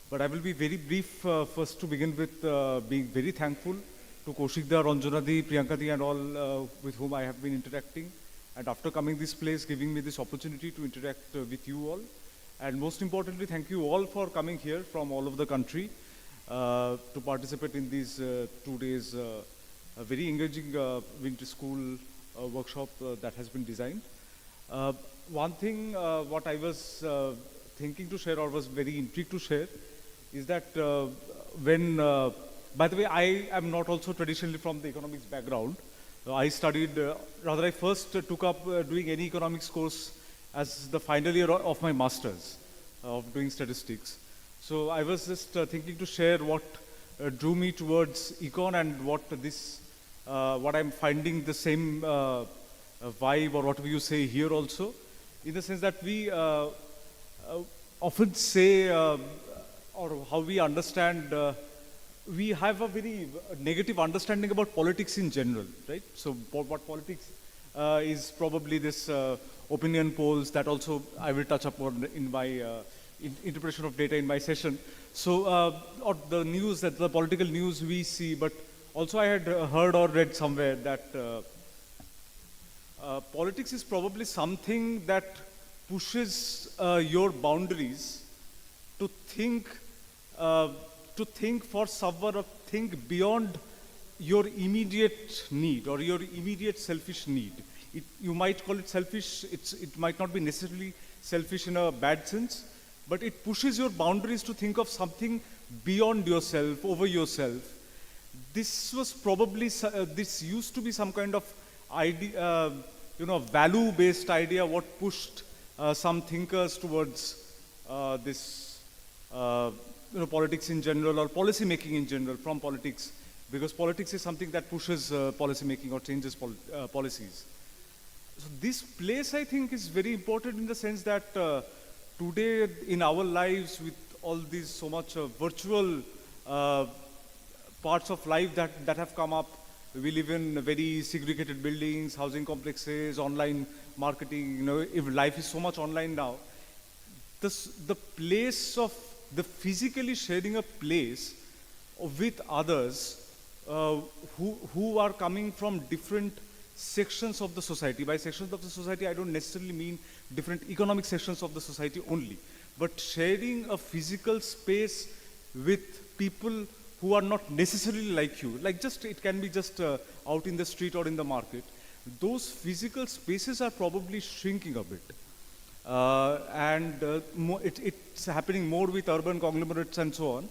But I will be very brief first to begin with being very thankful to Kaushikda, Ranjanadi, Priyankadi and all with whom I have been interacting. And after coming this place, giving me this opportunity to interact with you all. And most importantly, thank you all for coming here from all over the country to participate in these 2 days very engaging winter school workshop that has been designed. One thing what I was thinking to share or was very intrigued to share is that by the way, I am not also traditionally from the economics background. I studied, rather I first took up doing any economics course as the final year of my master's of doing statistics. So I was just thinking to share what drew me towards econ and what I'm finding the same vibe or whatever you say here also, in the sense that we often say or how we understand we have a very negative understanding about politics in general, right? So what politics is probably this opinion polls that also I will touch upon in my interpretation of data in my session. So or the news, that the political news we see, but also I had heard or read somewhere that politics is probably something that pushes your boundaries to think for someone or think beyond your immediate need or your immediate selfish need. You might call it selfish, it might not be necessarily selfish in a bad sense, but it pushes your boundaries to think of something beyond yourself, over yourself. This was probably, this used to be some kind of idea, value-based idea, what pushed some thinkers towards this politics in general or policy making in general from politics, because politics is something that pushes policy making or changes policies. So this place, I think, is very important in the sense that today in our lives with all these so much virtual parts of life that have come up, we live in very segregated buildings, housing complexes, online marketing, if life is so much online now, the place of the physically sharing a place with others who are coming from different sections of the society. By sections of the society, I don't necessarily mean different economic sections of the society only, but sharing a physical space with people who are not necessarily like you, like just, it can be just out in the street or in the market. Those physical spaces are probably shrinking a bit. It's happening more with urban conglomerates and so on.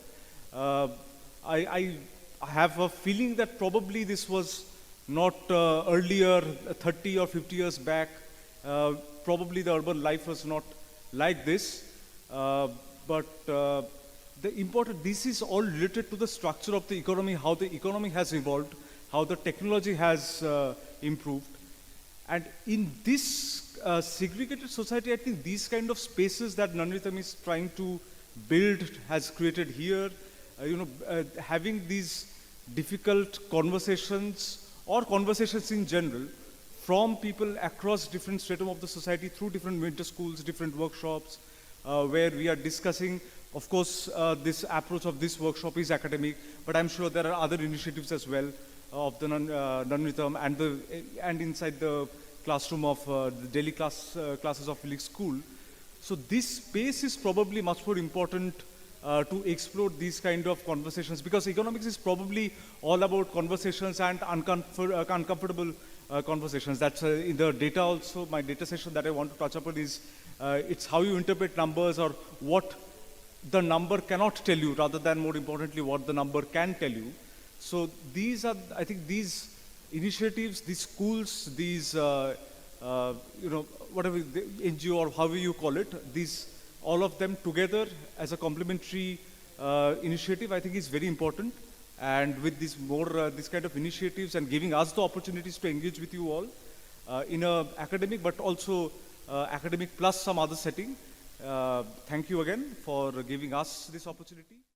I have a feeling that probably this was not earlier, 30 or 50 years back. Probably the urban life was not like this. This is all related to the structure of the economy, how the economy has evolved, how the technology has improved. And in this segregated society, I think these kind of spaces that Nanritam is trying to build has created here, having these difficult conversations or conversations in general from people across different stratum of the society through different winter schools, different workshops, where we are discussing. Of course, this approach of this workshop is academic, but I'm sure there are other initiatives as well of the Nanritam and inside the classroom of the daily classes of Filix School. So this space is probably much more important to explore these kind of conversations, because economics is probably all about conversations and uncomfortable conversations. That's in the data also. My data session that I want to touch upon is it's how you interpret numbers or what the number cannot tell you, rather than more importantly what the number can tell you. So these are, I think, these initiatives, these schools, these whatever the NGO or however you call it, these all of them together as a complementary initiative, I think is very important. And with this this kind of initiatives and giving us the opportunities to engage with you all in a academic, but also academic plus some other setting. Thank you again for giving us this opportunity.